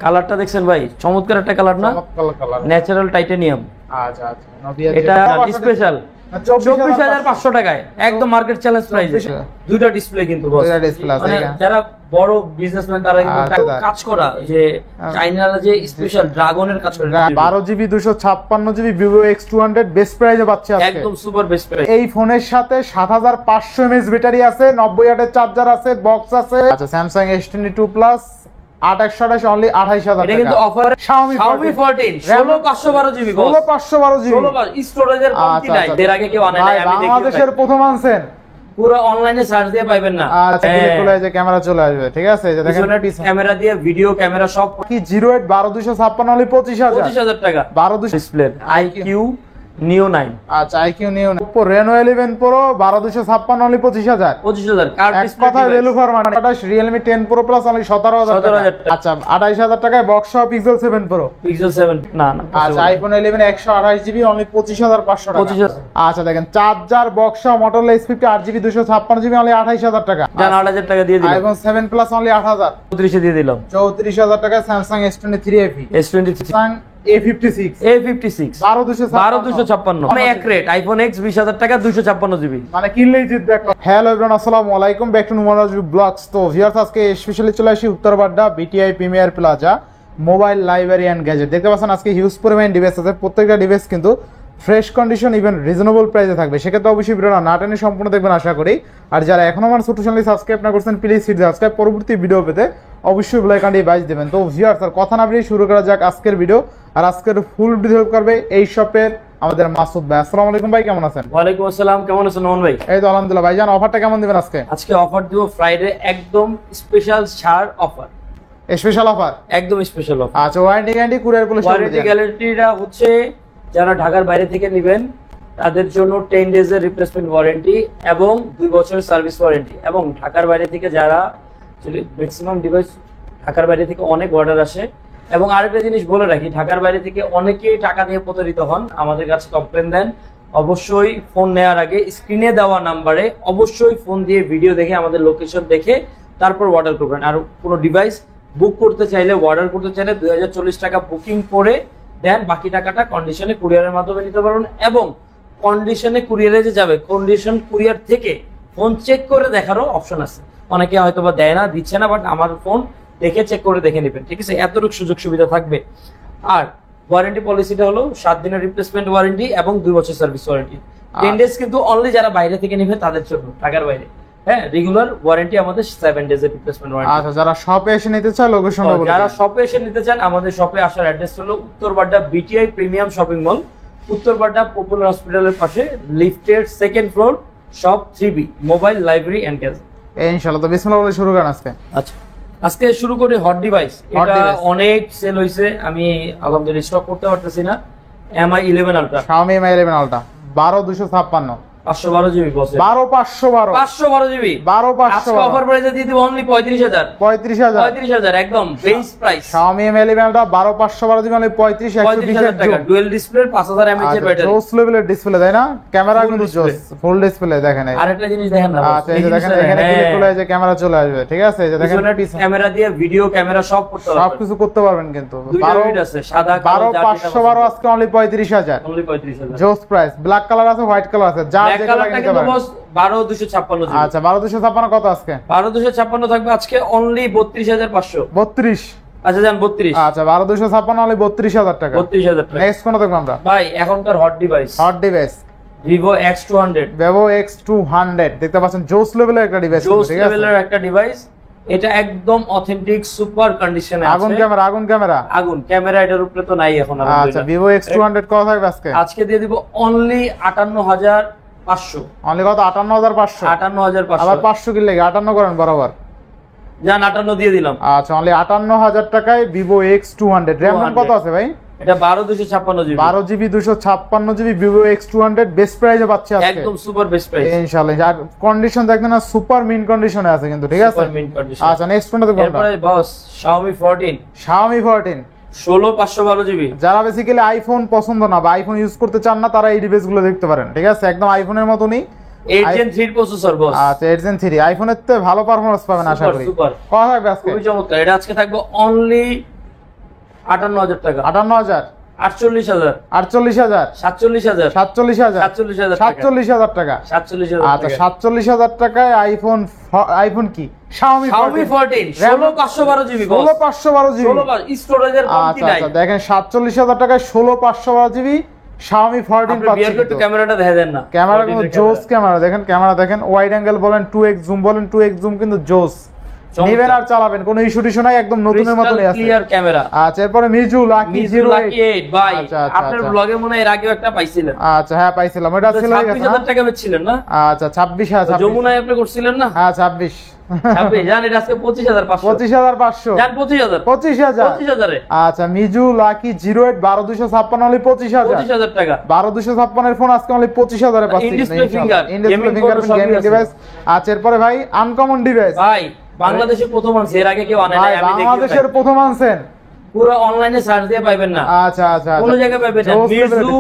কালারটা দেখছেন ভাই, চমৎকার একটা কালার না? Natural titanium. আচ্ছা আচ্ছা, নোভিয়া এটা স্পেশাল 24,500 টাকায় একদম মার্কেট চ্যালেঞ্জ প্রাইসে। দুইটা ডিসপ্লে কিন্তু বস, দুইটা ডিসপ্লে আছে। মানে যারা বড় বিজনেসম্যান তারা কিন্তু কাজ করা, যে চাইনার যে স্পেশাল ড্রাগনের কাজ করে। 12GB 256GB Vivo X200 best প্রাইসে পাচ্ছি আজকে, একদম সুপার বেস্ট প্রাইস। এই ফোনের সাথে 7500 mAh ব্যাটারি আছে, 90 ওয়াটের চার্জার আছে, বক্স আছে। আচ্ছা, Samsung S22 Plus 8128 অনলি 28000 টাকা। এটা কিন্তু অফার Xiaomi 14 16512GB বস, 16512GB স্টোরেজের কমতি নাই। এর আগে কেউ আনে নাই, আমি দেখি বাংলাদেশের প্রথম আনছেন। পুরো অনলাইনে সার্চ দিয়ে পাবেন না। আচ্ছা, চলে আসবে, ক্যামেরা চলে আসবে, ঠিক আছে। এই যে দেখেন ক্যামেরা দিয়ে ভিডিও ক্যামেরা সব কি 08 12256 অনলি 25000 টাকা। 12200 ডিসপ্লে IQ Neo 9। আচ্ছা, IQ Neo 9 Oppo Reno 11 Pro 12256 only 25000 card এক ডিসপ্লে কথা value for money. 28 Realme 10 Pro Plus only 17000 টাকা। আচ্ছা, 28000 টাকায় বক্স সহ Pixel 7 Pro। Pixel 7 না না। আচ্ছা, iPhone 11 128GB অনলি 25500 টাকা। 25,000। আচ্ছা, দেখেন চার্জার বক্স সহ Motorola S50 8GB 256GB only 28000 টাকা। জান 8000 টাকা দিয়ে দিলাম। iPhone 7 Plus অনলি 8000, 34 দিয়ে দিলাম। 34000 টাকা। Samsung S23 FE, S23 Samsung A56 12256 মানে এক রেট। iPhone X 20000 টাকা 256GB, মানে কিনলেই জিতবে একটা। হ্যালো এভরিওয়ান, আসসালামু আলাইকুম, back to Numan Raju blogs. তো ভিউয়ার্স, আজকে স্পেশালি চলে আসি Uttar Badda BTI premier plaza mobile library and gadget. দেখতে পাচ্ছেন আজকে হিউজ পরিমাণ ডিভাইস আছে, প্রত্যেকটা ডিভাইস কিন্তু ফ্রেশ কন্ডিশন ইভেন রিজনেবল প্রাইসে থাকবে। সেক্ষেত্রে অবশ্যই ভিডিওটা না টেনে সম্পূর্ণ দেখবেন আশা করি। আর যারা এখনো আমার ছোট চ্যানেল সাবস্ক্রাইব না করছেন, প্লিজ হিট সাবস্ক্রাইব, পরবর্তী ভিডিও পেতে অবশ্যই বেল আইকনটি বাজ দেবেন। তো ভিউয়ার্স, আর কথা না বেরিয়ে শুরু করা যাক আজকের ভিডিও। আর আজকের ফুল ভিডিও করবে এই শপের আমাদের মাসুদ ভাই। আসসালামু আলাইকুম ভাই, কেমন আছেন? ওয়ালাইকুম আসসালাম, কেমন আছেন নোমান ভাই? এই তো আলহামদুলিল্লাহ। ভাইজান অফারটা কেমন দিবেন আজকে? আজকে অফার দিব ফ্রাইডে, একদম স্পেশাল ছাড় অফার, স্পেশাল অফার, একদম স্পেশাল অফার। আচ্ছা, warranty guarantee courier police warranty গ্যারান্টিটা হচ্ছে যারা ঢাকার বাইরে থেকে নেবেন তাদের জন্য 10 ডেজের রিপ্লেসমেন্ট ওয়ারেন্টি এবং 2 বছরের সার্ভিস ওয়ারেন্টি। এবং ঢাকার বাইরে থেকে যারা ম্যাক্সিমাম ডিভাইস ঢাকার বাইরে থেকে অনেক অর্ডার আসে। এবং আরেকটা জিনিস বলে রাখি, ঢাকার বাইরে থেকে অনেকেই টাকা দিয়ে প্রতারিত হন, আমাদের কাছে কমপ্লেন দেন। অবশ্যই ফোন নেওয়ার আগে স্ক্রিনে দেওয়া নাম্বারে অবশ্যই ফোন দিয়ে ভিডিও দেখে আমাদের লোকেশন দেখে তারপর অর্ডার করবেন। আর কোনো ডিভাইস বুক করতে চাইলে, অর্ডার করতে চাইলে 2040 টাকা বুকিং করে দেন, বাকি টাকাটা কন্ডিশনে কুরিয়ারের মাধ্যমে নিতে পারবেন। এবং কন্ডিশনে কুরিয়ারে যে যাবে, কন্ডিশন কুরিয়ার থেকে ফোন চেক করে দেখারও অপশন আছে। অনেকে হয়তো বা দেয় না, দিচ্ছে না, বাট আমার ফোন দেখে চেক করে দেখে নেবেন, ঠিক আছে? এতটুকু সুযোগ সুবিধা থাকবে। আর ওয়ারেন্টি পলিসিটা হলো 7 দিনের রিপ্লেসমেন্ট ওয়ারেন্টি এবং 2 বছর সার্ভিস ওয়ারেন্টি। 10 ডেজ কিন্তু অনলি যারা বাইরে থেকে নেবে তাদের জন্য, ঢাকার বাইরে। হ্যাঁ, রেগুলার ওয়ারেন্টি আমাদের 7 ডেজের রিপ্লেসমেন্ট ওয়ারেন্টি। আচ্ছা, যারা শপে এসে নিতে চায় লোকেশনটা বলে, যারা শপে এসে নিতে চান আমাদের শপে আসার অ্যাড্রেস হলো Uttar Badda BTI premium shopping mall, Uttar Badda popular হসপিটালের পাশে, লিফটের 2nd floor, shop 3B, mobile library and gadget. ইনশাআল্লাহ। তো বিসমিল্লাহ বলে শুরু করেন আজকে। আচ্ছা, আজকে শুরু করি হট ডিভাইস। এটা অনেক সেল হইছে, আমি আলহামদুলিল্লাহ স্টক করতে পারতেছি না। MI 11 ultra, Xiaomi Mi 11 ultra 12256 512GB বস, 12512 512GB 12512 আজকে অফার প্রাইসে দিয়ে দিব অনলি 35000 একদম base price. Xiaomi Mi 11 ultra 12512 only 35120 টাকা। ডুয়াল ডিসপ্লে 5000 mAh এর ব্যাটারি, জোস লেভেলের ডিসপ্লে, তাই না? ক্যামেরা কিন্তু জোস, ফুল ডিসপ্লে দেখেন। আরেকটা জিনিস দেখেন না, আচ্ছা, এই যে দেখেন এখানে ক্লিক করলে যে ক্যামেরা চলে আসবে, ঠিক আছে? এই যে দেখেন ক্যামেরা দিয়ে ভিডিও ক্যামেরা সব করতে পারবেন, সবকিছু করতে পারবেন। কিন্তু 12 আছে, সাদা কালো 12512 আজকে অনলি 35000, অনলি 35000 জোস প্রাইস। ব্ল্যাক কালার আছে, হোয়াইট কালার আছে, যা যেটা লাগে নিতে পারেন। 12256। আচ্ছা, 12256 কত আজকে? 12256 থাকবে আজকে অনলি 32500। 32। আচ্ছা যান 32। আচ্ছা, 12256 অনলি 32000 টাকা। 32000 টাকা। নেক্সট কোন দেখব আমরা? ভাই এখনকার hot device, hot device Vivo X200, Vivo X200 দেখতে পাচ্ছেন, জোস লেভেলের একটা ডিভাইস, জোস ঠিক আছে? লেভেলের একটা ডিভাইস। এটা একদম অথেন্টিক সুপার কন্ডিশনে আছে। আগুন ক্যামেরা, আগুন ক্যামেরা, আগুন ক্যামেরা এটার উপরে তো নাই এখন। আচ্ছা, Vivo X200 কত থাকবে আজকে? আজকে দিয়ে দিব অনলি 58500। অনলি কত? 58500। 58500 আবার 500 কি লাগে? 58 করেন বরাবর। জান 58 দিয়ে দিলাম। আচ্ছা, অনলি 58000 টাকায় Vivo X200। র‍্যাম কত আছে ভাই? এটা 12256GB, 12GB 256GB Vivo X200 best প্রাইসে পাচ্ছি আজকে, একদম সুপার বেস্ট প্রাইস ইনশাআল্লাহ। আর কন্ডিশন দেখেন না, সুপার মিন কন্ডিশনে আছে কিন্তু, ঠিক আছে? Super mint condition. আচ্ছা, নেক্সট কোনটা দেখব আমরা? এরপরে বস Xiaomi 14, Xiaomi 14 16512GB। যারা বেসিক্যালি আইফোন পছন্দ না বা আইফোন ইউজ করতে চান না, তারা এই ডিভাইসগুলো দেখতে পারেন, ঠিক আছে? একদম আইফোনের মতনই 8 Gen 3 প্রসেসর বস। আচ্ছা, 8 Gen 3 আইফোনের থেকে ভালো পারফরম্যান্স পাবেন আশা করি। সুপার কত থাকবে আজকে? খুবই চমৎকার। এটা আজকে থাকবে অনলি 58,000 টাকা, 58,000, 48,000, 48,000, 47,000, 47,000, 47,000 টাকা, 47,000 টাকা। 47,000 আচ্ছা, টাকা। 47,000 টাকায় আইফোন কি Xiaomi Xiaomi 14 16,512 জিবি বস, 16,512 জিবি। 16 স্টোরেজের কমতি আচ্ছা নাই। আচ্ছা, দেখেন 47,000 টাকায় 16,512 জিবি Xiaomi 14 আপনি পাচ্ছেন। বিয়ার একটু ক্যামেরাটা দেখা দেন না, ক্যামেরা 14 কিন্তু এর জোস ক্যামেরা, দেখেন ক্যামেরা দেখেন, ওয়াইড অ্যাঙ্গেল বলেন, 2x জুম বলেন, 2x জুম কিন্তু জোস। চমৎকার। নেবেন আর চালাবেন, কোনো ইস্যু টিস্যু নাই, একদম নতুনের মতনই আছে। Clear camera. আচ্ছা, এরপরে মিজু লাকি মিজু 08 লাকি 8 ভাই, আচ্ছা, আচ্ছা, আপনার আচ্ছা। ব্লগে মনে হয় এর আগেও একটা পাইছিলেন। আচ্ছা, হ্যাঁ পাইছিলাম, এটা ছিল 26,000 টাকা বেচছিলেন না? আচ্ছা 26, হ্যাঁ 26, যমুনায় আপনি করছিলেন না? হ্যাঁ 26, 26 জান, এটা আজকে 25,500, 25,500, জান 25,000, 25,000। 25,000 এ আচ্ছা, মিজু লাকি 08 12256 অনলি 25,000, 25,000 টাকা। 12256 এর ফোন আজকে অনলি 25,000 এ পাচ্ছেন। In-display finger, in-display gaming fingerprint phone gaming সবই আছে। ডিভাইস। আচ্ছা, এরপরে ভাই আনকমন ডিভাইস, ভাই বাংলাদেশে প্রথম আনছে, এর আগে কেউ আনে ভাই নাই, আমি দেখি বাংলাদেশের প্রথম আনছেন। পুরো অনলাইনে সার্চ দিয়ে পাইবেন না, আচ্ছা আচ্ছা, কোন জায়গায় পাইবেন না। Meizu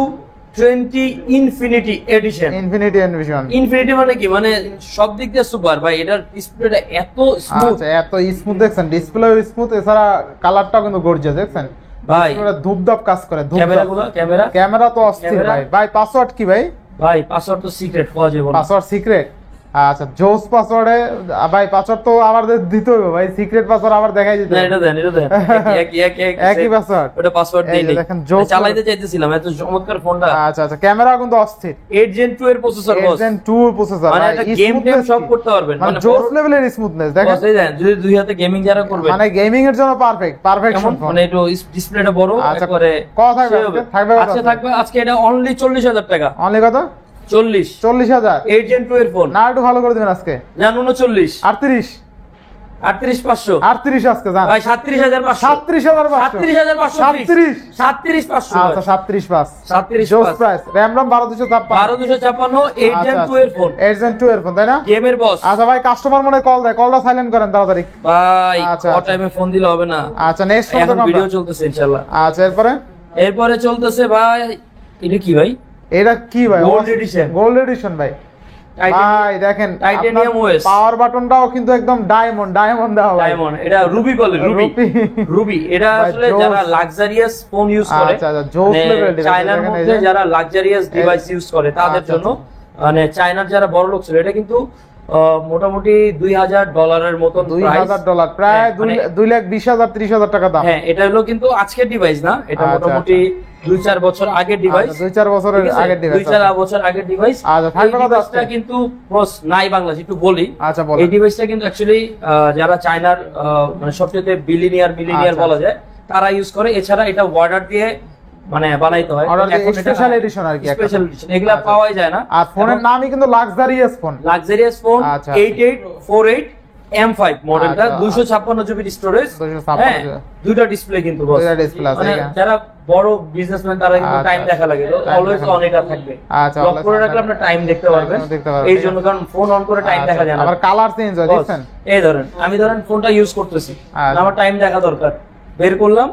20 infinity edition. Infinity envision. Infinity মানে কি, মানে সব দিক দিয়ে সুপার ভাই, এটার ডিসপ্লেটা এত স্মুথ আচ্ছা, এত স্মুথ দেখছেন, ডিসপ্লে স্মুথ, এছাড়া কালারটাও কিন্তু গর্জিয়াস দেখছেন ভাই। ধূপধাপ কাজ করে, ক্যামেরা গুলো, ক্যামেরা ক্যামেরা তো অস্থির ক্যামেরা। ভাই। ভাই পাসওয়ার্ড কি ভাই? ভাই পাসওয়ার্ড তো সিক্রেট পাওয়া যাবে না। Password secret. আচ্ছা, জোস পাসওয়ার্ডে ভাই পাসওয়ার্ড তো আবার দিতে হবে ভাই, সিক্রেট পাসওয়ার্ড আবার দেখাই দিতে না, হবে। এটা দেন, এটা দেন, একই পাসওয়ার্ড। ওটা পাসওয়ার্ড এই দেই যে নাই, দেখেন, জোস চালাইতে চাইতেছিলাম, এত চমৎকার ফোনটা। আচ্ছা আচ্ছা, ক্যামেরা কিন্তু অস্থির। 8 Gen 2 এর প্রসেসর বস, Gen 2 প্রসেসর, মানে এটা গেম টেম সব করতে পারবেন, মানে জোস লেভেলের স্মুথনেস দেখেন। বস এই দেন, যদি দুই হাতে গেমিং যারা করবেন মানে গেমিং এর জন্য পারফেক্ট কেমন, ফোন। মানে একটু ডিসপ্লেটা বড় আচ্ছা, একবারে কত থাকবে সে হবে। আজকে? থাকবে কত আজকে আজকে? থাকবে আজকে এটা অনলি 40,000 টাকা। অনলি কত? 40, 40,000। 8 Gen 2 এর ফোন, না একটু ভালো করে দিবেন আজকে। জান 39, 38, 38,500 38 আজকে জান। ভাই 37,500, 37,500, 37,500, 37, 37,500 আচ্ছা 37 37 জোস প্রাইস। র‍্যাম 1256, 1256, 8 Gen 2 এর ফোন, 8 Gen 2 এর ফোন, তাই না? গেমের বস। আচ্ছা ভাই, কাস্টমার মনে কল দেয়, কলটা সাইলেন্ট করেন তাড়াতাড়ি। ভাই আচ্ছা, ও আচ্ছা। টাইমে ফোন দিলে হবে না, আচ্ছা, নেক্সট ফোন এখন দেখো ভিডিও আমরা। চলতেছে ইনশাআল্লাহ। আচ্ছা, এরপরে এরপরে চলতেছে ভাই, এটা কি ভাই? এটা কি ভাই? Gold edition। গোল্ড এডিশন ভাই। ভাই দেখেন, টাইটানিয়াম OS, পাওয়ার বাটনটাও কিন্তু একদম ডায়মন্ড দেওয়া ভাই। ডায়মন্ড, এটা রুবি বলে, রুবি রুবি। এটা ভাই, আসলে জোস। যারা লাক্সারিয়াস ফোন ইউজ করে, আচ্ছা, আচ্ছা, জোস level device, চায়নার দেখেন এই মধ্যে যে। যারা লাক্সারিয়াস ডিভাইস ইউজ করে তাদের আচ্ছা, জন্য, মানে চায়নার যারা বড় লোক ছিল, এটা কিন্তু মোটামুটি $2,000 মতন প্রাইস। $2,000, প্রায় হ্যাঁ, মানে 2,20,000 30,000 টাকা দাম। হ্যাঁ, এটা হলো কিন্তু আজকের ডিভাইস না, এটা আচ্ছা, মোটামুটি 2-4 বছর আগের ডিভাইস। 2-4 বছরের আগের ডিভাইস। 2-4 বছর আগের ডিভাইস। আচ্ছা, থাকবে কত ডিভাইসটা আজকে? কিন্তু বস নাই বাংলাদেশ, একটু বলি। আচ্ছা, বলেন। এই ডিভাইসটা কিন্তু অ্যাকচুয়ালি যারা চায়নার মানে সবচেয়ে মিলিনিয়ার আচ্ছা, বলা যায়, তারা ইউজ করে। এছাড়া এটা অর্ডার দিয়ে মানে বানাইতে হয়, অর্ডার দিয়ে এখন এটা স্পেশাল এডিশন আর কি একটা। স্পেশাল এডিশন, এগুলা আচ্ছা। পাওয়াই যায় না। আর ফোনের নামই কিন্তু লাক্সারিয়াস ফোন। লাক্সারিয়াস ফোন, আচ্ছা। 8848 M5 মডেলটা, আচ্ছা। 256 জিবি স্টোরেজ, 256 হ্যাঁ, দুইটা ডিসপ্লে কিন্তু বস। দুইটা display আছে, মানে এখানে। যারা বড় বিজনেসম্যান তারা কিন্তু আচ্ছা, টাইম দেখা লাগে, time অলওয়েজ দেখা অন এটা থাকবে। আচ্ছা, লক always করে on রাখলে থাকবে। আপনি টাইম দেখতে পারবেন। দেখতে পারবেন, এই ঠিক জন্য, কারণ ফোন অন করে টাইম দেখা যায় না। আবার কালার চেঞ্জ হয়, বস, দেখছেন? এই ধরেন আমি ফোনটা ইউজ করতেছি, আচ্ছা। আমার টাইম দেখা দরকার, বের করলাম,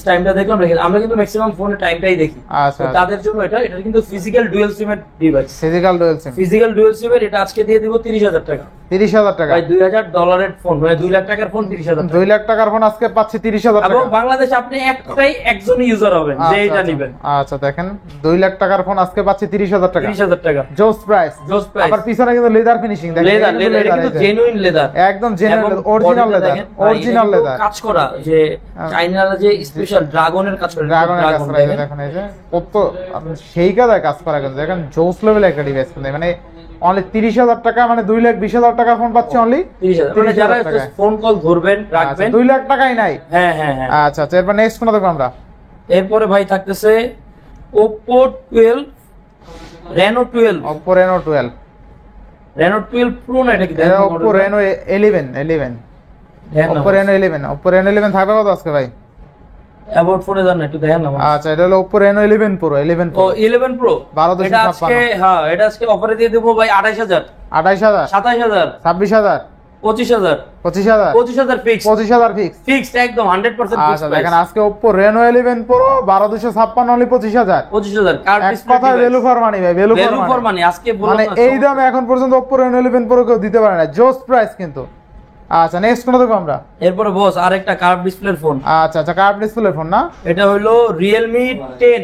টাইমটা দেখলাম, রেখে। আমরা কিন্তু ম্যাক্সিমাম ফোনে টাইমটাই দেখি। আচ্ছা, তো তাদের জন্য এটা কিন্তু ফিজিক্যাল ডুয়াল সিমের device. Physical dual sim. Physical dual সিমের এটা আজকে দিয়ে দিব 30,000 টাকা। 30,000 টাকা। ভাই $2,000 ফোন, মানে 2 লাখ টাকার ফোন 30,000 টাকা। 2 লাখ টাকার ফোন আজকে পাচ্ছি 30,000 টাকা। এবং বাংলাদেশে আপনি একজনই ইউজার হবেন যে এটা নেবেন। আচ্ছা, দেখেন 2 লাখ টাকার ফোন আজকে পাচ্ছি 30,000 টাকা। 30,000 টাকা জোস প্রাইস। জোস প্রাইস। আবার পিছনে কিন্তু লেদার ফিনিশিং দেখেন। লেদার, এটা কিন্তু জেনুইন লেদার, একদম genuine original leather, original leather. কাজ করা, যে চাইনার যে স্পেশাল ড্রাগনের কাজ করে, ড্রাগনের কাজ করা, এই যে দেখেন, এই যে কত সেই কাজে কাজ করা, কিন্তু দেখেন জোস লেভেল একটা ডিভাইস, মানে অনলি 30,000 টাকা, মানে 2,20,000 টাকার ফোন পাচ্ছি অনলি 30,000। মানে যারা ফোন কল ধরবেন, রাখবেন, 2 লাখ টাকাই নাই। হ্যাঁ হ্যাঁ হ্যাঁ। আচ্ছা আচ্ছা, এরপর নেক্সট কোন দেখব আমরা? এরপরে ভাই থাকতেছে Oppo 12, Reno 12, Oppo Reno 12, Reno 12 Pro না, এটা কি এটা Oppo Reno 11, Oppo Reno 11, Oppo Reno 11 থাকবে কত আজকে ভাই? অ্যাবাউট ফোনে জান না, একটু দেখেন না। আচ্ছা, এটা হলো Oppo Reno 11 Pro, 11 ও Pro 11 Pro, 12,256 এটা আজকে, হ্যাঁ, এটা আজকে অফারে দিয়ে দেবো ভাই 28,000, 28,000, 27,000, 26,000, 25,000, 25,000, 25,000 ফিক্স, 25,000 ফিক্স। ফিক্সড একদম 100% ফিক্স আচ্ছা, প্রাইস। দেখেন আজকে Oppo Reno 11 Pro 12,256 only 25,000। 25,000 card এক ডিসপ্লে, কথায় ভ্যালু ফর মানি ভাই, value value for for money. Money. আজকে বললাম মানে না, এই দামে এখন পর্যন্ত Oppo Reno 11 Pro কেউ দিতে পারে না, জোস প্রাইস কিন্তু। আচ্ছা নেক্সট কোন দেখো আমরা? এরপরে বস আরেকটা কার্ভ ডিসপ্লের ফোন। আচ্ছা আচ্ছা কার্ভ ডিসপ্লে ফোন না? এটা হলো Realme 10।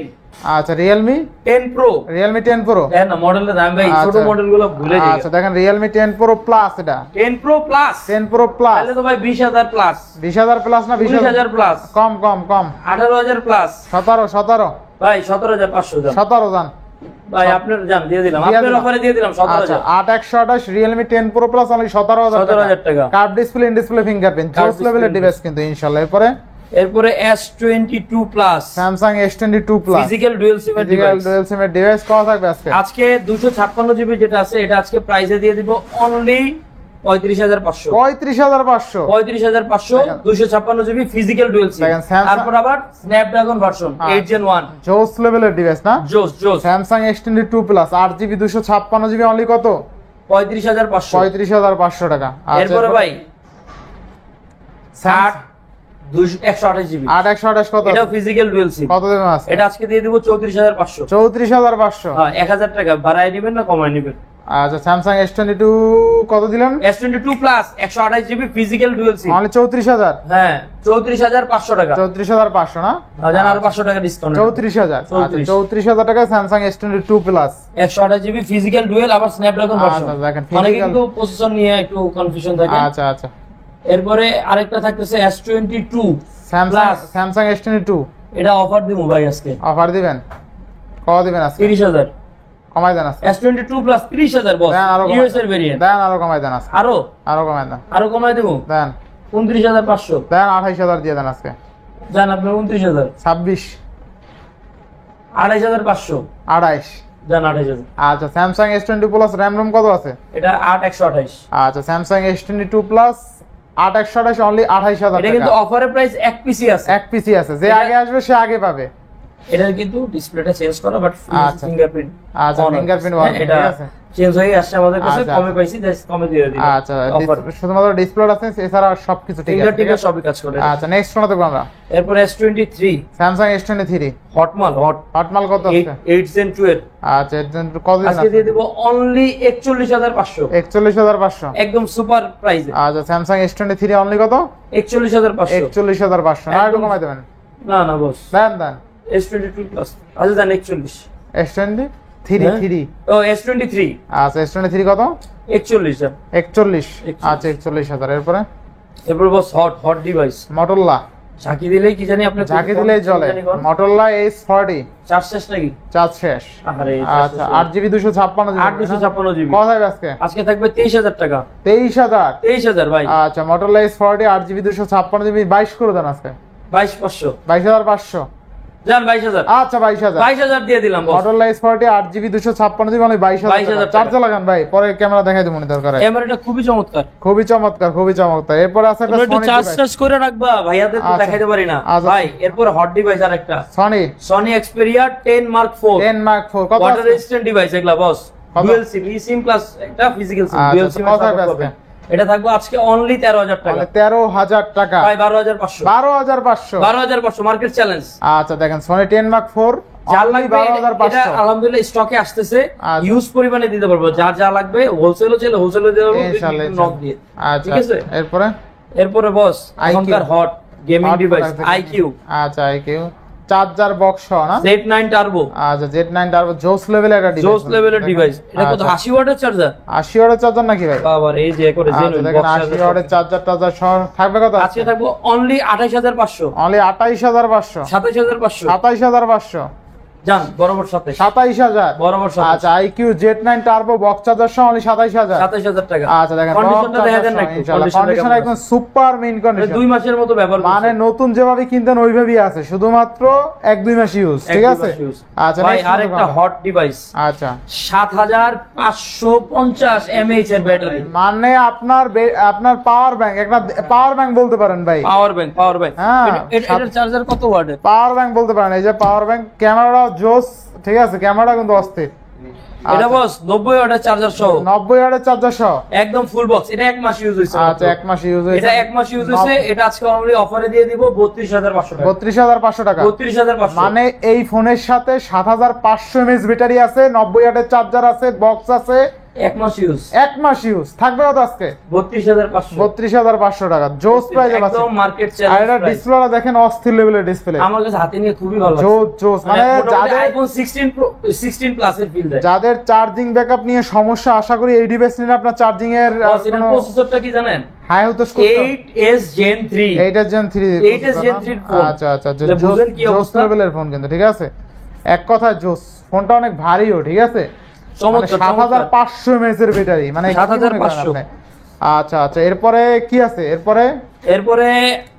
আচ্ছা Realme 10 Pro। Realme 10 Pro দেখেন না মডেলটা দাম ভাই, ছোট আচ্ছা। মডেলগুলো ভুলে যাই। আচ্ছা দেখেন Realme 10 Pro Plus, এটা 10 Pro Plus। 10 Pro Plus তাহলে তো ভাই 20000 প্লাস। 20000 প্লাস না 20000 প্লাস। কম কম কম 18000 প্লাস। 17 ভাই 17500 দাম। 17 জান ভাই আপনার জান দিয়ে দিলাম, দিয়ে আপনার দিলাম। অফারে দিয়ে দিলাম আচ্ছা 17000। 8128 Realme 10 Pro Plus অনলি 17000 টাকা। Curve display in display fingerprint Curved জোস লেভেলের display ডিভাইস কিন্তু ইনশাআল্লাহ। এরপরে এরপরে S22 plus Samsung S22 Plus physical dual sim এর ফিজিক্যাল ডিভাইস। ডুয়াল সিমের ডিভাইস কত থাকবে আজকে? আজকে 256 জিবি যেটা আছে এটা আজকে প্রাইসে দিয়ে দিব অনলি 35500। 35500 35500 256 জিবি ফিজিক্যাল ডুয়াল সিম। দেখেন, Samsung- তারপর আবার স্ন্যাপড্রাগন ভার্সন 8 Gen 1 জোস লেভেলের ডিভাইস না? জোস জোস Samsung S22 Plus 8GB 256GB only কত? 35500। 35500 টাকা। আচ্ছা, এরপরে ভাই Samsung 128 জিবি 8128 কত? এটা ফিজিক্যাল ডুয়াল সিম। কত দেবেন আজকে? এটা আজকে দিয়ে দিব 34500। 34500 হ্যাঁ 1000 টাকা বাড়ায় নেবেন না কমায় নেবেন? আচ্ছা Samsung S22 কত দিলেন? S22 plus 128 GB physical dual sim. Only 34000 হ্যাঁ 34500 টাকা। 34500 না? জান আরো 500 টাকা ডিসকাউন্ট। 34000 আচ্ছা 34000 টাকা Samsung S22 Plus 128 GB physical dual আবার স্ন্যাপড্রাগন ভার্সন। আচ্ছা, দেখেন, অনেকে physical- কিন্তু প্রসেসর নিয়ে একটু কনফিউশন থাকে। আচ্ছা আচ্ছা এরপরে আরেকটা থাকতেছে S22 Samsung Plus। Samsung S22 এটা অফার দিব ভাই আজকে অফার দিবেন? কত দিবেন আজকে? 30000। কমাই দেন আজকে। S22 Plus 30000 বস, দেন আরো ইউএস এর ভেরিয়েন্ট। দেন আরো কমাই দেন আজকে। আরো কমাই দেন। আরো কমায় দেব দেন 29500। দেন 28000 দিয়ে দেন আজকে। জান আপনার 29000। 26 28500। 28 জান 28000। আচ্ছা Samsung S22 Plus RAM ROM কত আছে? এটা 8128। আচ্ছা Samsung S22 Plus 8128 অনলি 28000 এটা টাকা। কিন্তু অফারে প্রাইস এক পিসি আছে। এক পিসি আছে, যে আগে আসবে সে আগে পাবে। এটার কিন্তু ডিসপ্লেটা চেঞ্জ করা বাট আচ্ছা। ফিঙ্গারপ্রিন্ট আচ্ছা, fingerprint on, এটা ঠিক আছে। চেঞ্জ হয়ে আসছে আমাদের কাছে, আচ্ছা, কমে পাইছি জাস্ট কমে দিয়ে দিই। আচ্ছা শুধুমাত্র ডিসপ্লে আছে, এছাড়া সবকিছু ঠিক আছে। ফিঙ্গার টিপে সবই কাজ করে। আচ্ছা নেক্সট কোন দেখব আমরা? এরপর S23 Samsung S23 হটমাল হটমাল কত আছে? 8 Gen 2 এর আচ্ছা এর জন্য কত দিন আজকে আছে? দিয়ে দেব অনলি 41500। 41500 একদম সুপার প্রাইসে। আচ্ছা Samsung S23 অনলি কত? 41500। 41500 না একটু কমাই দেবেন? না বস, দেন দেন। S22 প্লাস আচ্ছা জান 41। S23 হ্যাঁ? 3 ও S23 আচ্ছা S23 কত? 41 জান। 41 আচ্ছা 41000। এরপরে এরপর বস হট ডিভাইস Motorola ঝাঁকি দিলেই কি জানি আপনি যাকে দিলেই চলে, Motorola Ace40 চার্জ শেষ নাকি? চার্জ শেষ। আরে আচ্ছা 8GB 256GB 8 জিবি কত হবে আজকে? আজকে থাকবে 23000 টাকা। 23000 23000 ভাই। আচ্ছা Motorola Ace40 8GB 256GB 22 করে দেন আজকে। 22500 22500 জান 22000। আচ্ছা 22000 22000 দিয়ে দিলাম বস। Motorola Ace40 8GB 256GB মানে 22000 22,000 টাকা। চার্জ লাগান ভাই, পরে ক্যামেরা দেখাই দেব মনে দরকার হয়। ক্যামেরাটা খুবই চমৎকার। খুবই চমৎকার খুবই চমৎকার। এরপর আছে একটা তোমরা একটু Sony চার্জ device। টার্জ করে রাখবা, ভাইয়াদের তো আচ্ছা। দেখাইতে পারি না আচ্ছা। ভাই। এরপর হট ডিভাইস আরেকটা Sony Sony Xperia 10 Mark 4 10 Mark 4 কত ওয়াটার আছে? রেজিস্ট্যান্ট ডিভাইস এগুলা বস। কত? ডুয়াল সিম সিম প্লাস একটা ফিজিক্যাল সিম আচ্ছা, ডুয়াল সিম কত থাকবে আজকে? এটা থাকবে আজকে অনলি 13000 টাকা। 13000 টাকা ভাই 12500। 12500 12500 মার্কেট চ্যালেঞ্জ। আচ্ছা দেখেন Sony 10 Mark 4 যার only লাগবে এটা 12500 আলহামদুলিল্লাহ স্টকে আসতেছে, আচ্ছা। ইউজ পরিমাণে দিতে পারবো। যার যা লাগবে হোলসেলও চলে হোলসেলও দিতে পারবো ইনশাআল্লাহ নক দিয়ে। আচ্ছা ঠিক আছে। এরপরে এরপরে বস এখনকার হট গেমিং ডিভাইস IQ আচ্ছা IQ চার্জার বক্স না? Z9 টার্বো আচ্ছা Z9 টার্বো জোস লেভেলের একটা ডিভাইস, জোস লেভেলের ডিভাইস। এটা কত 80 ওয়াটের চার্জার? 80 ওয়াটের চার্জার নাকি ভাই? বাবার এই যে করে আচ্ছা জেনুইন দেখেন বক্স 80 ওয়াটের চার্জার টার্জার সহ থাকবে কত? আজকে থাকবো অনলি 28500। অনলি 28500 27500 27500 জান বরাবর সাথে 27000 বরাবর সাথে আচ্ছা IQ Z9 turbo box charger সহ অনলি 27000 27000 টাকা। আচ্ছা দেখেন কন্ডিশনটা দেখা দেন না একটু, ইনশাআল্লাহ কন্ডিশনটা কন্ডিশন কেমন একদম সুপার মেইন কন্ডিশন, 2 মাসের মতো ব্যবহার মানে নতুন যেভাবে কিনতেন ওইভাবেই আছে, শুধুমাত্র 1-2 মাস ইউজ, ঠিক আছে? আচ্ছা ভাই next আরেকটা হট ডিভাইস আচ্ছা 7550 mAh এর ব্যাটারি। মানে আপনার পাওয়ার ব্যাংক, একটা পাওয়ার ব্যাংক বলতে পারেন ভাই, পাওয়ার ব্যাংক হ্যাঁ, এটার চার্জার কত ওয়াটের? পাওয়ার ব্যাংক বলতে পারেন। এই যে পাওয়ার ব্যাংক, ক্যামেরা জোস, ঠিক আছে, ক্যামেরা কিন্তু অস্থির। এটা বস 90 ওয়াটের চার্জার সহ 90 ওয়াটের চার্জার সহ একদম ফুল বক্স। এটা 1 মাস ইউজ হইছে। আচ্ছা 1 মাস ইউজ হয়েছে, এটা 1 মাস ইউজ হইছে। এটা আজকে অনলি অফারে দিয়ে দিব 32500 টাকা। 32500 টাকা। 32500 মানে এই ফোনের সাথে 7500 mAh ব্যাটারি আছে, 90 ওয়াটের চার্জার আছে, বক্স আছে, এক মাস ইউজ, 1 মাস ইউজ থাকবে কত আজকে? 32,500, 32,500 টাকা জোস প্রাইজে পাচ্ছেন। একদম মার্কেট আর চ্যালেঞ্জ এটা প্রাইস। ডিসপ্লেটা দেখেন অস্থির লেভেলের ডিসপ্লে, আমার কাছে হাতে নিয়ে খুবই ভালো লাগছে। জোস জোস, মানে যাদের আইফোন 16 প্লাস এর ফিল দেয়। যাদের চার্জিং ব্যাকআপ নিয়ে সমস্যা, আশা করি এই ডিভাইস নিয়ে আপনার চার্জিং এর এটার প্রসেসরটা কি জানেন? হাই হতে 8s Gen 3, 8s Gen 3 8s Gen 3 phone. আচ্ছা আচ্ছা, তাহলে বুঝেন কি জোস অবস্থা। লেভেলের ফোন কিন্তু, ঠিক আছে, এক কথায় জোস। ফোনটা অনেক ভারীও, ঠিক আছে, চমৎকার, 7500 mAh এর ব্যাটারি, মানে কি মনে করেন 7500? আপনি? আচ্ছা আচ্ছা, এরপরে কি আছে? এরপরে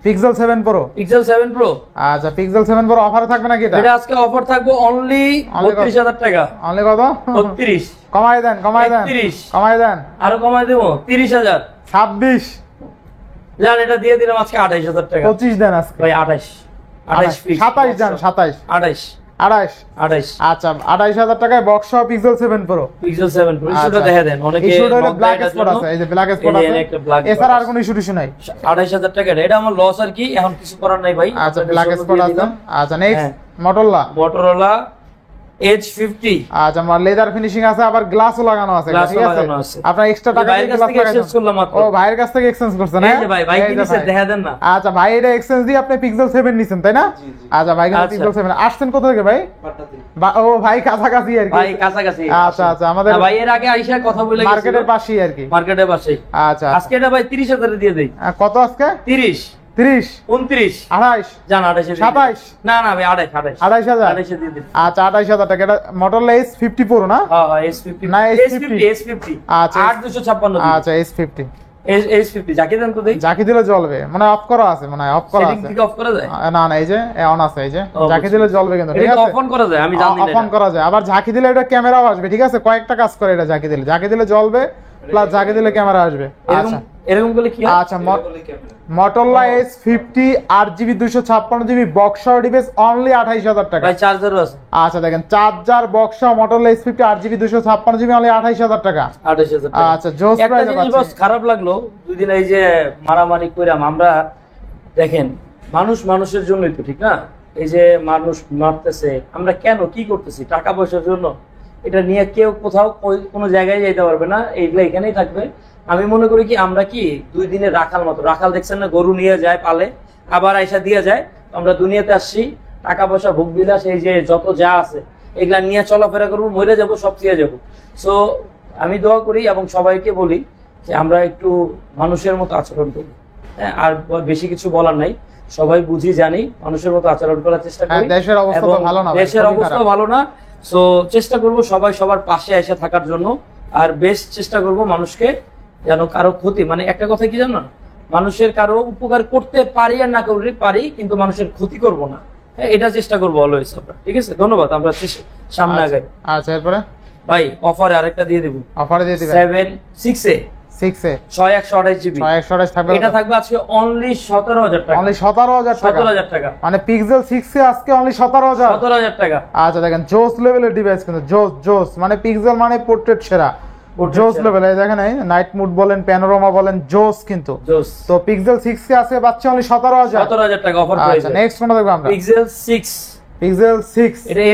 পিক্সেল 7 প্রো। Pixel 7 Pro, আচ্ছা, পিক্সেল 7 প্রো অফারে থাকবে নাকি এটা? এটা আজকে অফার থাকবে অনলি 32,000 টাকা। অনলি কত? 32, কমাই দেন, কমাই দেন, 31, কমাই দেন, আরো কমাই দেবো 30,000। 26, জান এটা দিয়ে দিলাম আজকে 28,000 টাকা। 25 দেন আজকে, ভাই 28 ফিক্স, 27 দেন, 27, 28 28। আচ্ছা, 28,000 টাকায় বক্স সহ পিক্সেল 7 প্রো। Pixel 7 Pro ইস্যুটা দেখা দেন, অনেকে ইস্যুটা হলো mock ব্ল্যাক দেয় এটার স্পট জন্য। আছে, এই যে ব্ল্যাক স্পট এই যে আছে, একটা black spot এছাড়া আর আছে। কোনো ইস্যু টিস্যু নাই। 28,000 টাকা, এটা আমার লস আর কি, এখন কিছু করার নাই ভাই। আচ্ছা, ব্ল্যাক স্পট আছে। আচ্ছা, নেক্সট হ্যাঁ। মটোরোলা। Motorola Edge 50, আচ্ছা, আমার লেদার ফিনিশিং আছে, আবার গ্লাসও লাগানো আছে, Glass ও ঠিক আছে, লাগানো আছে। আপনার এক্সট্রা টাকা ভাইয়ের দিয়ে কাছ গ্লাস থেকে লাগাইছেন। exchange করলাম মাত্র। ও, ভাইয়ের কাছ থেকে এক্সচেঞ্জ করছেন, এই হ্যাঁ? যে ভাই এই যে কিনেছে ভাই। দেখা দেন না। আচ্ছা ভাই, এটা এক্সচেঞ্জ দিয়ে আপনি পিক্সেল 7 নিছেন, তাই না? আচ্ছা ভাই, কিন্তু আচ্ছা। পিক্সেল 7 আসছেন কোথা থেকে ভাই? ও ভাই, কাছাকাছি আর কি। ভাই কাছাকাছি। আচ্ছা আচ্ছা, আমাদের না ভাই এর আগে আইসা কথা বলে মার্কেটের পাশেই আর কি। মার্কেটের পাশেই। আচ্ছা আজকে এটা ভাই 30,000 দিয়ে দেই। কত আজকে? 30, 30, 29, 28, জান 28 27? না না ভাই 28, 28,000? 28 দিয়ে দিন। আচ্ছা, 28,000 টাকা। এটা মটোরোলা S50 প্রো না? হ্যাঁ হ্যাঁ S50, না, S50, S50 আচ্ছা, 8256 আচ্ছা, S50 S50 যাকে দেন তো দেই। যাকে দিলে জ্বলবে, মানে অফ করা আছে, মানে অফ করা সেটিং আছে। থেকে অফ করা যায়? না না, এই যে অন আছে, এই যে ও, ঝাঁকি দিলে জ্বলবে কিন্তু, ঠিক এটা আছে, অফ অন করা যায়, আমি জানি না অফ অন করা যায়। আবার ঝাঁকি দিলে এটা ক্যামেরাও আসবে, ঠিক আছে, কয়েকটা কাজ করে এটা। ঝাঁকি দিলে জ্বলবে, প্লাস ঝাঁকি দিলে ক্যামেরা আসবে। এরকম আচ্ছা এরকম করলে কি হয়? আচ্ছা, Motorola S50 8GB 256GB box সহ ডিভাইস অনলি 28,000 টাকা। ভাই চার্জারও আছে। আচ্ছা, দেখেন চার্জার বক্স সহ Motorola S50 8GB 256GB only 28,000 টাকা। 28,000 টাকা। আচ্ছা, জোস একটা প্রাইসে জিনিস বস খারাপ লাগলো, দুই দিন এই যে মারামারি কইরাম আমরা, দেখেন মানুষ মানুষের জন্যই তো, ঠিক না? এই যে মানুষ মারতেছে, আমরা কেন কি করতেছি? টাকা পয়সার জন্য। এটা নিয়ে কেউ কোথাও কোনো জায়গায় যেতে পারবে না, এইগুলো এখানেই থাকবে। আমি মনে করি কি, আমরা কি 2 দিনের রাখাল মতো, রাখাল দেখছেন না, গরু নিয়ে যায় পালে, আবার আইসা দিয়ে যায়। আমরা দুনিয়াতে আসছি, টাকা পয়সা ভোগ বিলাস এই যে যত যা আছে এগুলা নিয়ে চলাফেরা করবো, মরে যাবো, সব দিয়ে যাবো। সো আমি দোয়া করি এবং সবাইকে বলি যে আমরা একটু মানুষের মতো আচরণ করি, হ্যাঁ, আর বেশি কিছু বলার নাই। সবাই বুঝি জানি, মানুষের মতো আচরণ করার চেষ্টা করি। দেশের অবস্থা তো এবং ভালো না ভাই, দেশের খুবই অবস্থা খারাপ। ভালো না। সো চেষ্টা করব সবাই সবার পাশে এসে থাকার জন্য, আর বেস্ট চেষ্টা করব মানুষকে যেন কারো ক্ষতি, মানে একটা কথা কি জানো, মানুষের কারো উপকার করতে পারি আর না করলে পারি, কিন্তু মানুষের ক্ষতি করব না, হ্যাঁ, এটা চেষ্টা করবো অলওয়েজ আমরা, ঠিক আছে? ধন্যবাদ, আমরা সামনে আগাই। আচ্ছা, এরপরে ভাই অফারে আরেকটা দিয়ে দেবো, অফারে দিয়ে দিবেন 7-6 6 এ 6128GB। 128 থাকবে। এটা থাকবে আজকে অনলি 17,000 টাকা। অনলি 17,000 টাকা। 17,000 টাকা, মানে পিক্সেল 6 এ আজকে অনলি 17,000। 17,000 টাকা। আচ্ছা, দেখেন জোস লেভেলের ডিভাইস কিন্তু, জোস, মানে পিক্সেল মানে পোর্ট্রেট সেরা, জোস লেভেল। এই দেখেন, এই নাইট মুড বলেন, প্যানোরামা বলেন, জোস কিন্তু। জোস। তো পিক্সেল 6 এ আছে বাচ্চা অনলি 17,000। 17,000 টাকা অফার প্রাইস। আচ্ছা, নেক্সট কোনটা দেখব আমরা? পিক্সেল 6, পিক্সেল 6 এটা A++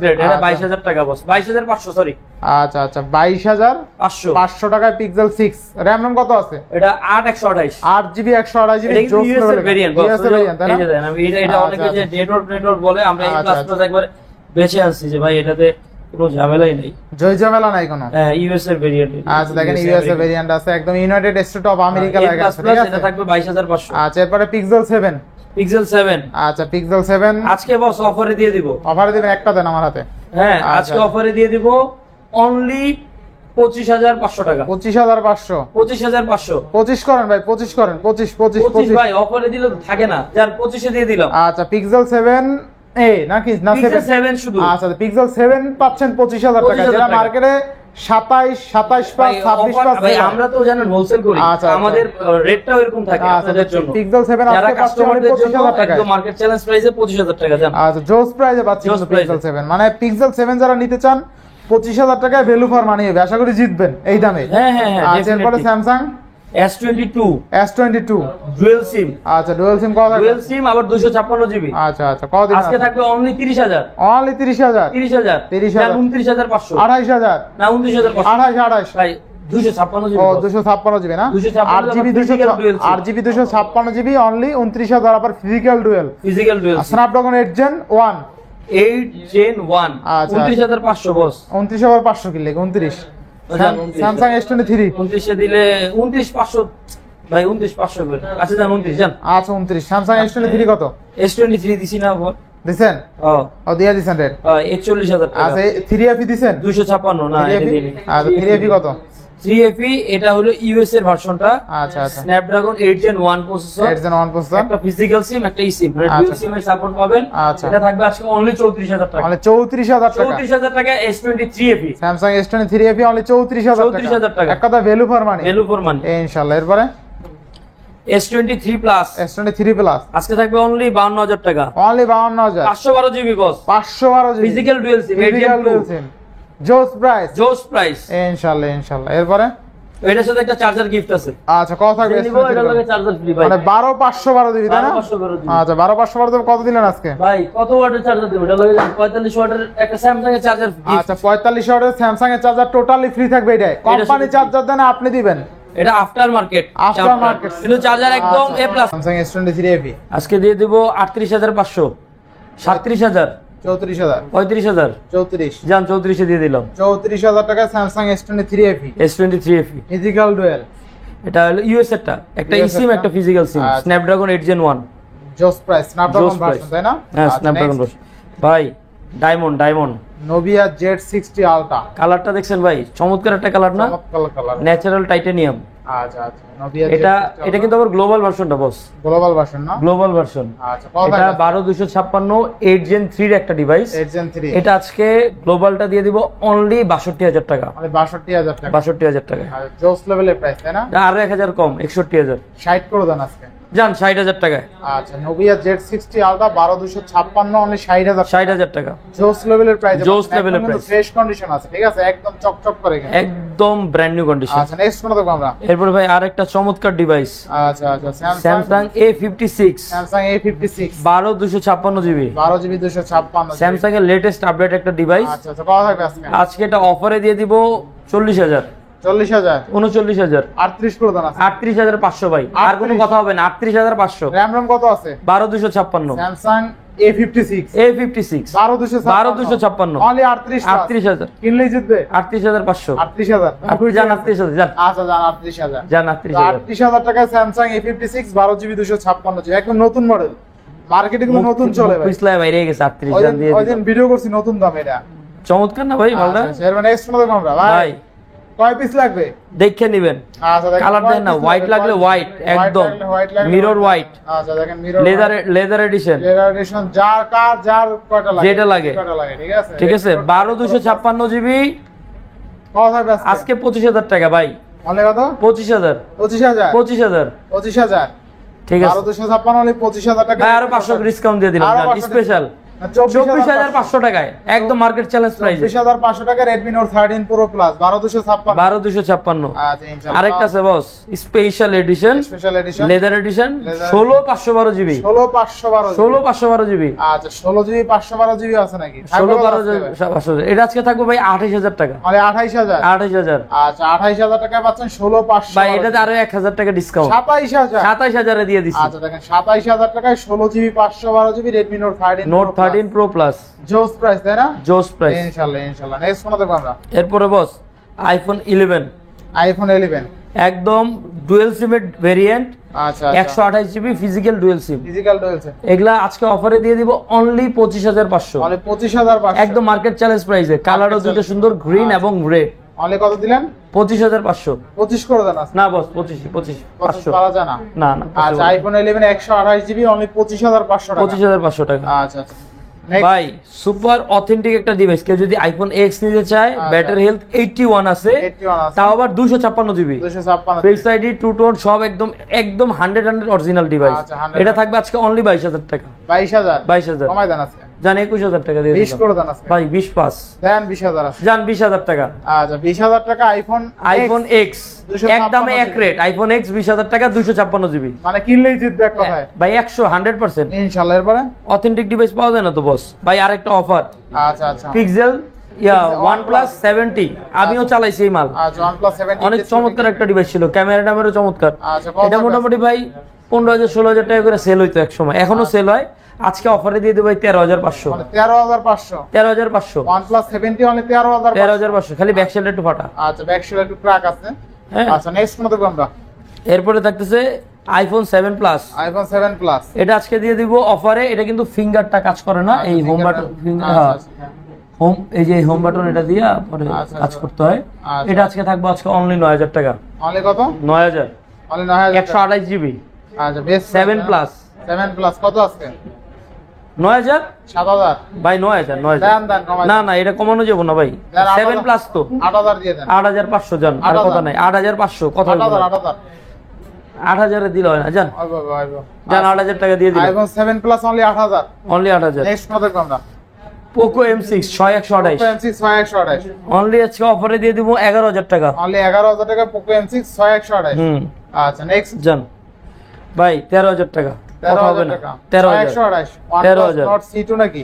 গ্রেড, এটা আচ্ছা। 22,000 টাকা বস, 22,500 সরি। আচ্ছা আচ্ছা, 22,500 টাকায় পিক্সেল 6। র‍্যাম কত আছে? এটা 8/128, 8GB 128GB এটা কিন্তু জোস ইউএস এর লেভেল ভেরিয়েন্ট, ইউএস এর ভেরিয়েন্ট, তাই না? এই যে দেখেন, আমি এটা অনেকে যে নেটওয়ার্ক বলে, আমরা আচ্ছা, A++ একবার বেঁচে আনছি যে ভাই এটাতে কোনো ঝামেলাই নেই, জয় ঝামেলা নাই কোনো। হ্যাঁ, ইউএস এর ভেরিয়েন্ট। আচ্ছা, দেখেন ইউএস এর ভেরিয়েন্ট আছে, একদম ইউনাইটেড স্টেট অফ আমেরিকা লাগা আছে, ঠিক আছে? এটা থাকবে 22,500। আচ্ছা, এরপরে পিক্সেল 7। পিক্সেল 7 আচ্ছা, পিক্সেল 7 আজকে বস অফারে দিয়ে দিব। অফারে দিবেন, একটা দেন আমার হাতে। হ্যাঁ, আচ্ছা। আজকে অফারে দিয়ে দিব অনলি 25,500 টাকা। 25,500। 25,500। 25 করেন ভাই, 25 করেন, 25 25 ভাই অফারে দিলে তো থাকে না, যার 25 এ দিয়ে দিলাম। আচ্ছা, পিক্সেল 7 এ নাকি না পিক্সেল 7? 7 শুধু। আচ্ছা, পিক্সেল 7 পাচ্ছেন 25,000 টাকা, 25,000 যেটা টাকা। মার্কেটে 27 ভাই, 26 offer- ভাই আমরা তো জানেন হোলসেল করি, আচ্ছা, আমাদের রেটটাও এরকম থাকে আচ্ছা, আপনাদের জন্য। পিক্সেল 7 যারা আজকে পাচ্ছেন কাস্টমারদের জন্য 25,000 টাকা। একদম মার্কেট চ্যালেঞ্জ প্রাইসে 25,000 টাকা জান। আচ্ছা, জোস প্রাইসে পাচ্ছেন জোস কিন্তু পিক্সেল প্রাইসে। 7, মানে পিক্সেল 7 যারা নিতে চান 25,000 টাকায় ভ্যালু ফর মানি হবে, আশা করি জিতবেন এই দামে। হ্যাঁ হ্যাঁ হ্যাঁ, আচ্ছা, এরপরে definitely। Samsung S22 S22 dual SIM. আচ্ছা ডুয়াল সিম কত থাকবে? ডুয়াল সিম আবার 256 জিবি। আচ্ছা আচ্ছা কত দিন আজকে থাকবে অনলি 30000। অনলি 30000 30000 30000 29500 28000 না 29500 28 ভাই 256 জিবি। ও 256 জিবি না 256 8 জিবি 8 জিবি 256 অনলি 29000 আবার physical dual physical Snapdragon 8 gen 1 8 Gen 1 আচ্ছা। 29500 বস। 29500 কি লেগে 29 স্যামসাং S23 29 এ দিলে 29500 ভাই 29500 করে আচ্ছা জান 29 জান। আচ্ছা 29 স্যামসাং S23 কত S23 দিছি না বল। দিছেন ও দিয়া দিছেন রেট 41000 টাকা। আচ্ছা 3FE দিছেন 256 না এটা দিই। আচ্ছা 3FE কত 3FE এটা হলো ইউএস এর ভার্সনটা। আচ্ছা আচ্ছা Snapdragon 8 Gen 1 processor. 8 gen 1 processor একটা ফিজিক্যাল সিম একটা eSIM মানে আচ্ছা। ডুয়াল সিমের সাপোর্ট পাবেন। আচ্ছা। এটা থাকবে আজকে অনলি 34000 টাকা। মানে 34000 টাকা 34000 টাকা S23FE। স্যামসাং S23FE অনলি 34000 টাকা 34000 টাকা। এক কথা value for money value for মানি। ইনশাআল্লাহ এরপরে S23 প্লাস S23 প্লাস আজকে থাকবে অনলি 52000 টাকা। Only 52000 512 GB boss. 512 GB physical dual sim physical dual sim জোস প্রাইস জোস প্রাইস। ইনশাআল্লাহ এরপরে এটার সাথে একটা চার্জার গিফট আছে। আচ্ছা কত থাকবে নিবো এটার লগে চার্জার ফ্রি ভাই। মানে 12512 দিবি তাই না 12512 দিবি। আচ্ছা 12512 দেব কত দিলেন আজকে ভাই কত ওয়াটের চার্জার দেব এটার লগে 45 ওয়াটের একটা স্যামসাং এর চার্জার গিফট। আচ্ছা 45 ওয়াটের স্যামসাং এর চার্জার টোটালি ফ্রি থাকবে এটাই কোম্পানি চার্জার দেন আপনি দিবেন এটা আফটার মার্কেট কিন্তু চার্জার একদম এ প্লাস। স্যামসাং S23 FE আজকে দিয়ে দেব 38500 37000 34000 35000 34 জান 34 এ দিয়ে দিলাম 34000 টাকা Samsung S23 FE S23FE। Physical dual এটা হলো ইউএস এরটা একটা US eSIM এরটা। একটা ফিজিক্যাল সিম আচ্ছা। স্ন্যাপড্রাগন 8 Gen 1 জোস price Snapdragon Jose version price। তাই না হ্যাঁ আচ্ছা, স্ন্যাপড্রাগন next, ভাই ডায়মন্ড নোভিয়া Z60 আলট্রা কালারটা দেখছেন ভাই চমৎকার একটা কালার না চমৎকার কালার ন্যাচারাল টাইটানিয়াম। আচ্ছা নোভিয়া এটা কিন্তু আবার গ্লোবাল ভার্সনটা বস গ্লোবাল ভার্সন না গ্লোবাল ভার্সন। আচ্ছা কত এটা 12256 8 Gen 3 এর একটা ডিভাইস। 8 Gen 3 এটা আজকে গ্লোবালটা দিয়ে দিব অনলি 62000 টাকা। মানে 62000 টাকা 62000 টাকা আর জোস লেভেলের প্রাইস তাই না এটা আরো 1000 কম 61000 60 করে দেন আজকে জান 60000 টাকায়। আচ্ছা নোভিয়া Z60 আলট্রা 12256 অনলি 60000 60000 টাকা জোস লেভেলের প্রাইস Jose level এর price। ফ্রেশ কন্ডিশন আছে ঠিক আছে একদম চকচক করে কিন্তু একদম ব্র্যান্ড নিউ কন্ডিশন। আচ্ছা নেক্সট কোন দেখব আমরা এরপর ভাই আরেকটা চমৎকার ডিভাইস আচ্ছা Samsung A56 Samsung A56 12256 GB 12GB 256 Samsung এর লেটেস্ট আপডেট একটা ডিভাইস। আচ্ছা কত থাকবে আজকে আজকে এটা অফারে দিয়ে দিব 40000 40000 39000 38 করে দেন আজকে 38500 ভাই আর কোনো 38 কথা হবে না 38500 RAM কত আছে 12256 স্যামসাং A56 A56 12256 অনলি 38000 কিনলেই জিতবে 38500 38000 জান 38000 জান আচ্ছা জান 38000 জান 38000 38000 টাকায় স্যামসাং A56 12GB 256 একদম নতুন মডেল মার্কেটে গুলো নতুন চলে ভাই পিছলায় বাইরে গেছে 38 জান দিয়ে ওইদিন ভিডিও করছি নতুন দাম এটা চমৎকার না ভাই ভালটা আচ্ছা এর মানে নেক্সট মডেল আমরা ভাই কয় পিস লাগবে দেখে নেবেন আচ্ছা দেখেন কালার দেন না হোয়াইট লাগলে হোয়াইট একদম মিরর হোয়াইট আচ্ছা দেখেন মিরর লেদার এডিশন জেনারেশন যার কয়টা লাগে যেটা লাগে কয়টা লাগে ঠিক আছে 12256 জিবি কত থাকবে আজকে 25000 টাকা ভাই অনলি কত 25000 25000 25000 ঠিক আছে 12256 অনলি 25000 টাকা ভাই আরো 500 ডিসকাউন্ট দিয়ে দিলাম স্পেশাল 24500 টাকায় একদম মার্কেট চ্যালেঞ্জ প্রাইস 24500 টাকা Redmi Note 13 Pro Plus 12256 12256 আচ্ছা ইনশাআল্লাহ আরেকটা আছে boss special edition special edition leather edition 16512 GB 16512 GB আচ্ছা 16GB 512GB আছে নাকি 16512 এটা আজকে থাকবে ভাই 28000 টাকা মানে 28000 28000 আচ্ছা 28000 টাকায় পাচ্ছেন 16500 ভাই এটাতে আরো 1000 টাকা ডিসকাউন্ট 27000 এ দিয়ে দিছি আচ্ছা দেখেন 27000 টাকায় 16GB 512GB Redmi Note 13 note 13 pro plus জোস প্রাইস তাই না জোস প্রাইস ইনশাআল্লাহ নেক্সট কোন দেখব আমরা এরপরে বস আইফোন 11 আইফোন 11 একদম ডুয়াল সিম এর ভেরিয়েন্ট আচ্ছা 128 GB physical dual sim physical ডুয়ালছে এগুলা আজকে অফারে দিয়ে দিব অনলি 25500 মানে 25500 একদম মার্কেট চ্যালেঞ্জ প্রাইসে কালারও দুটো সুন্দর গ্রিন এবং রেড অনলি কত দিলেন 25500 25 করে দেন না বস 25 500 পাওয়া যায় না না আচ্ছা আইফোন 11 128GB অনলি 25500 টাকা 25500 টাকা আচ্ছা ভাই সুপার অথেন্টিক একটা ডিভাইস কেউ যদি আইফোন এক্স নিতে চায় ব্যাটারি হেলথ 81 আছে তাও আবার 256 GB 256 face ID two tone সব একদম 100 অরিজিনাল ডিভাইস আচ্ছা, 100 এটা থাকবে আজকে অনলি 22000 টাকা 22000 22000 কমাই দেন আজকে জান 21000 টাকা দিয়ে 20 করে দেন আজকে ভাই 20 পাস দেন 20000 আছে জান 20000 টাকা আচ্ছা 20000 টাকা আইফোন এক্স একদম এক রেট আইফোন এক্স 20000 টাকা 256 জিবি মানে কিনলেই জিতবে এক কথায় ভাই 100% ইনশাআল্লাহ। এরপরে অথেন্টিক ডিভাইস পাওয়া যায় না তো বস ভাই আরেকটা অফার আচ্ছা আচ্ছা পিক্সেল OnePlus 70 আমিও চালাইছি এই মাল আচ্ছা OnePlus 70 অনেক চমৎকার একটা ডিভাইস ছিল ক্যামেরা ট্যামেরা চমৎকার আচ্ছা এটা মোটামুটি ভাই 15000 16000 টাকা করে সেল হইতো এক সময় এখনো সেল হয় আজকে অফারে দিয়ে দেব ভাই 13500 মানে 13500 13500 OnePlus 70 মানে 13500 13500 খালি ব্যাক সাইডে একটু ফাটা আচ্ছা ব্যাক সাইডে একটু ক্র্যাক আছে হ্যাঁ আচ্ছা নেক্সট কোন দেখব আমরা এরপরে থাকতেছে আইফোন 7 প্লাস আইফোন 7 প্লাস এটা আজকে দিয়ে দিব অফারে এটা কিন্তু ফিঙ্গারটা কাজ করে না এই হোম বাটন হোম এই যে হোম বাটন এটা দিয়ে পরে কাজ করতে হয় এটা আজকে থাকবে আজকে অনলি 9000 টাকা অনলি কত 9000 অনলি 9000 128 জিবি আচ্ছা বেশ 7 প্লাস 7 প্লাস কত আজকে 9000 7000 ভাই 9000 দেন দেন কমাই না না এটা কমানো যাবে না ভাই 7 প্লাস তো 8000 দিয়ে দেন 8500 জান আর কথা নাই 8500 কথা 8000 8000 এ দিল হয় না জান আইবো আইবো জান 8000 টাকা দিয়ে দিন iPhone 7 plus only 8000 only 8000 next কত দেখব আমরা পোকো M6 6128 M6 6128 অনলি আজকে অফারে দিয়ে দিব 11000 টাকা অনলি 11000 টাকা পোকো M6 6128 আচ্ছা নেক্সট জান ভাই 13000 টাকা কথা হবে 13000 না টাকা 13000 13000 নট C2 নাকি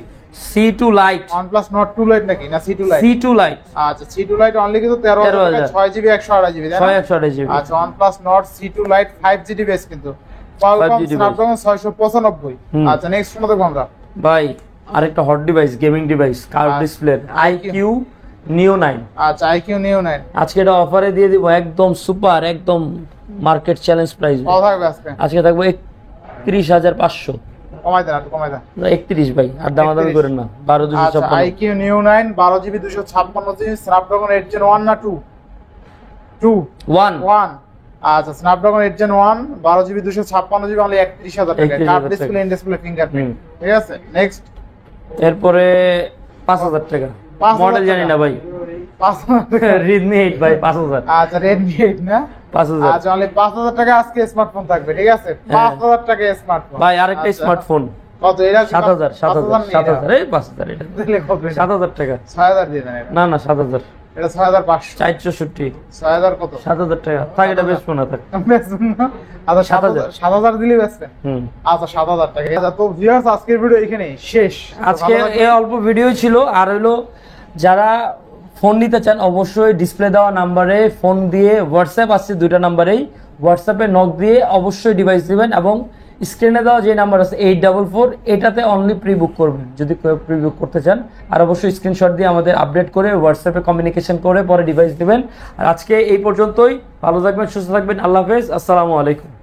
C2 light OnePlus Nord 2 Lite নাকি না C2 Lite C2 লাইট আচ্ছা C2 Lite অনলি কিন্তু 13000 টাকা 6GB 128GB 128GB আচ্ছা OnePlus Nord C2 Lite 5G device কিন্তু Qualcomm Snapdragon 695 আচ্ছা নেক্সট কোন দেখব আমরা ভাই আরেকটা hot device gaming device curve display IQ Neo 9 আচ্ছা IQ Neo 9 আজকে এটা অফারে দিয়ে দিব একদম সুপার একদম মার্কেট চ্যালেঞ্জ প্রাইস কত থাকবে আজকে আজকে থাকবে 31500 কমাই দেন একটু কমাই দেন 31 ভাই আর দামাদামি করেন না 12256 আচ্ছা IQ Neo 9 12GB 256GB Snapdragon 8 Gen 1 না 2 1 আচ্ছা Snapdragon 8 Gen 1 12GB 256GB only 31000 টাকা curve display in display fingerprint ঠিক আছে নেক্সট এরপরে 5000 টাকা মডেল জানি না ভাই 5000 Redmi 8 ভাই 5000 আচ্ছা Redmi 8 না 5000 আচ্ছা অনলি 5000 টাকা আজকে স্মার্টফোন থাকবে ঠিক আছে 5000 টাকা স্মার্টফোন ভাই আরেকটা স্মার্টফোন কত এটা 7000 এই 5000 এটা দিলে কত 7000 টাকা 6000 দিয়ে দেন এটা না না 7000 এটা 6500 464 6000 কত 7000 টাকা থাক এটা বেশ ফোন থাক বেচবেন না আচ্ছা 7000 দিলে বেচবেন আচ্ছা 7000 টাকা আচ্ছা তো ভিউয়ার্স আজকের ভিডিও এখানেই শেষ আজকে এই অল্প ভিডিও ছিল আর হলো যারা ফোন নিতে চান অবশ্যই ডিসপ্লে দেওয়া নাম্বারে ফোন দিয়ে হোয়াটসঅ্যাপ আছে দুইটা নাম্বারেই হোয়াটসঅ্যাপে নক দিয়ে অবশ্যই ডিভাইস দিবেন এবং স্ক্রিনে দেওয়া যে নাম্বার আছে 844 এটাতে অনলি প্রি বুক করবেন যদি কেউ প্রি বুক করতে চান আর অবশ্যই স্ক্রিনশট দিয়ে আমাদের আপডেট করে হোয়াটসঅ্যাপে কমিউনিকেশন করে পরে ডিভাইস দিবেন আর আজকে এই পর্যন্তই ভালো থাকবেন সুস্থ থাকবেন আল্লাহ হাফেজ আসসালামু আলাইকুম